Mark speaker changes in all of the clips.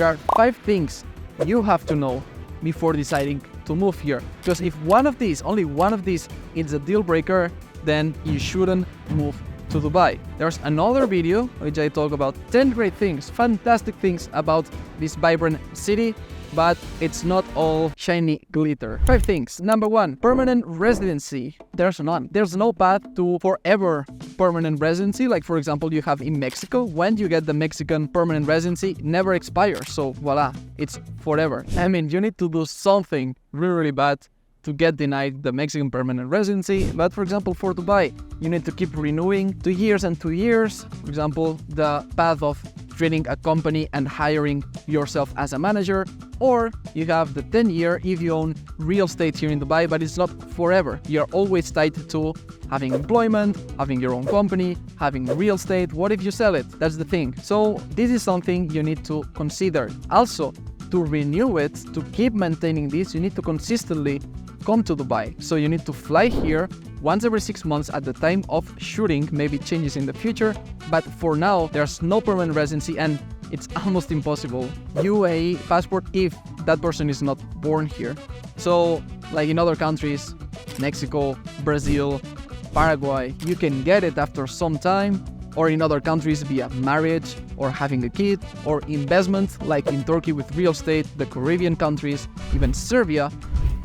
Speaker 1: there are 5 things you have to know before deciding to move here. Because if one of these, only one of these, is a deal breaker, then you shouldn't move to Dubai. There's another video which I talk about 10 great things, fantastic things about this vibrant city, but it's not all shiny glitter. 5 things. Number 1, permanent residency. There's none. There's no path to forever permanent residency. Like for example, you have in Mexico. When you get the Mexican permanent residency, it never expires. So voila, it's forever. I mean, you need to do something really, really bad to get denied the Mexican permanent residency. But for example, for Dubai, you need to keep renewing 2 years and 2 years. For example, the path of joining a company and hiring yourself as a manager, or you have the 10-year if you own real estate here in Dubai, but it's not forever. You're always tied to having employment, having your own company, having real estate. What if you sell it? That's the thing. So this is something you need to consider. Also, to renew it, to keep maintaining this, you need to consistently come to Dubai. So you need to fly here once every 6 months at the time of shooting. Maybe changes in the future, but for now there's no permanent residency and it's almost impossible. UAE passport if that person is not born here. So like in other countries, Mexico, Brazil, Paraguay, you can get it after some time, or in other countries via marriage or having a kid, or investment like in Turkey with real estate, the Caribbean countries, even Serbia.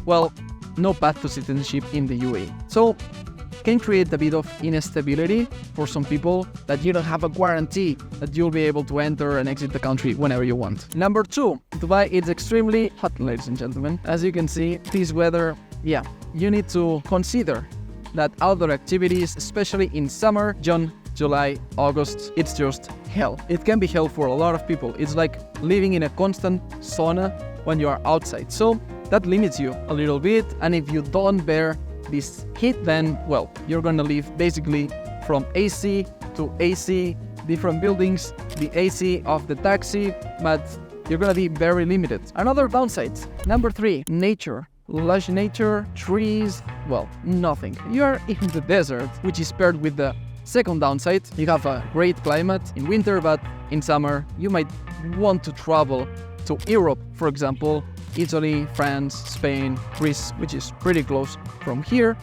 Speaker 1: Well, no path to citizenship in the UAE. So can create a bit of instability for some people that you don't have a guarantee that you'll be able to enter and exit the country whenever you want. Number 2, Dubai is extremely hot, ladies and gentlemen. As you can see, this weather, yeah, you need to consider that outdoor activities, especially in summer, June, July, August, it's just hell. It can be hell for a lot of people. It's like living in a constant sauna when you are outside. So that limits you a little bit, and if you don't bear this heat, then, well, you're gonna live basically from AC to AC, different buildings, the AC of the taxi, but you're gonna be very limited. Another downside, number 3, nature. Lush nature, trees, well, nothing. You're in the desert, which is paired with the second downside. You have a great climate in winter, but in summer you might want to travel to Europe, for example, Italy, France, Spain, Greece, which is pretty close from here,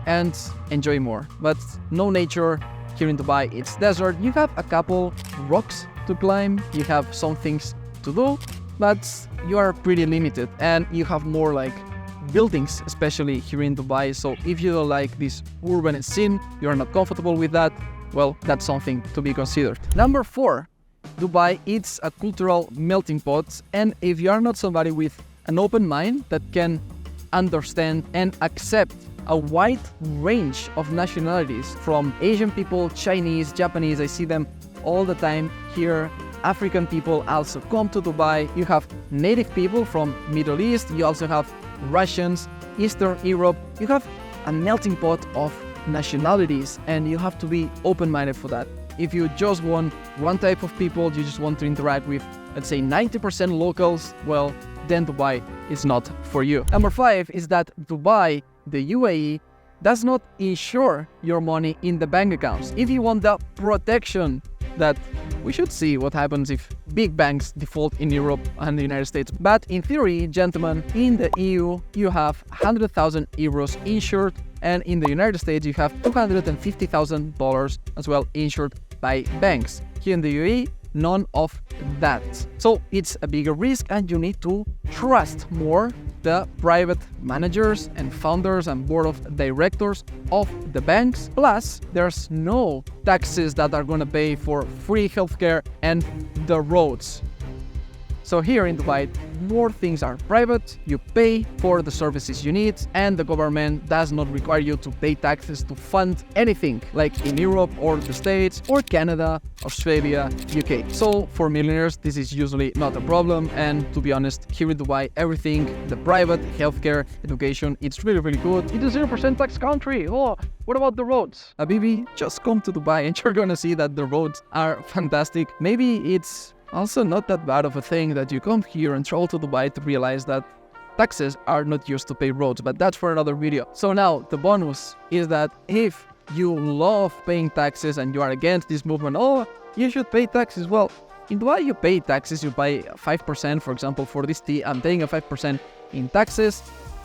Speaker 1: and enjoy more. But no nature here in Dubai, it's desert. You have a couple rocks to climb, you have some things to do, but you are pretty limited, and you have more like buildings, especially here in Dubai. So if you don't like this urban scene, you're not comfortable with that, well, that's something to be considered. Number 4, Dubai, it's a cultural melting pot, and if you are not somebody with an open mind that can understand and accept a wide range of nationalities, from Asian people, Chinese, Japanese, I see them all the time here. African people also come to Dubai. You have native people from Middle East, you also have Russians, Eastern Europe. You have a melting pot of nationalities, and you have to be open-minded for that. If you just want one type of people, you just want to interact with, let's say, 90% locals, well, then Dubai is not for you. Number 5 is that Dubai, the UAE, does not insure your money in the bank accounts. If you want the protection that we should see what happens if big banks default in Europe and the United States. But in theory, gentlemen, in the EU, you have 100,000 euros insured, and in the United States, you have $250,000 as well insured by banks. Here in the UAE, none of that. So it's a bigger risk, and you need to trust more the private managers and founders and board of directors of the banks. Plus, there's no taxes that are going to pay for free healthcare and the roads. So here in Dubai, more things are private, you pay for the services you need, and the government does not require you to pay taxes to fund anything, like in Europe or the States or Canada, Australia, UK. So for millionaires, this is usually not a problem, and to be honest, here in Dubai, everything, the private, healthcare, education, it's really, really good. It's a 0% tax country. Oh, what about the roads? Habibi, just come to Dubai and you're gonna see that the roads are fantastic. Maybe it's also not that bad of a thing that you come here and travel to Dubai to realize that taxes are not used to pay roads, but that's for another video. So now the bonus is that if you love paying taxes and you are against this movement, oh, you should pay taxes, well, In Dubai, you pay taxes, you pay 5%, for example, for this tea, I'm paying a 5% in taxes.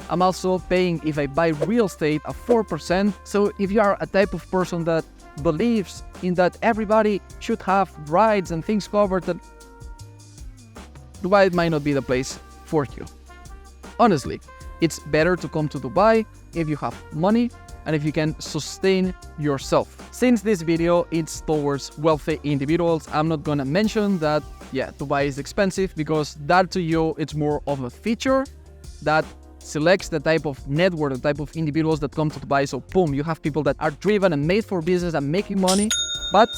Speaker 1: I'm also paying, if I buy real estate, a 4%. So if you are a type of person that believes in that everybody should have rights and things covered, then Dubai might not be the place for you. Honestly, it's better to come to Dubai if you have money and if you can sustain yourself. Since this video is towards wealthy individuals, I'm not gonna mention that, yeah, Dubai is expensive, because that to you, it's more of a feature that selects the type of network, the type of individuals that come to Dubai. So boom, you have people that are driven and made for business and making money. But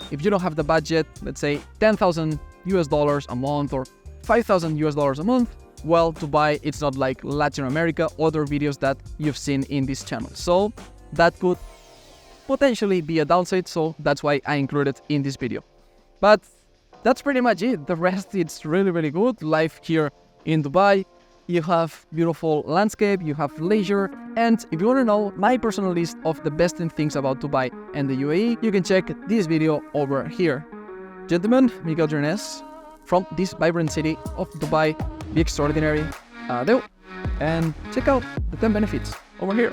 Speaker 1: if you don't have the budget, let's say $10,000 a month or $5,000 a month, well, Dubai, it's not like Latin America, other videos that you've seen in this channel. So that could potentially be a downside, so that's why I included in this video. But that's pretty much it. The rest, it's really, really good. Life here in Dubai, you have beautiful landscape, you have leisure, and if you want to know my personal list of the best things about Dubai and the UAE, you can check this video over here. Gentlemen, Miquel Gironès from this vibrant city of Dubai. Be extraordinary, and check out the 10 benefits over here.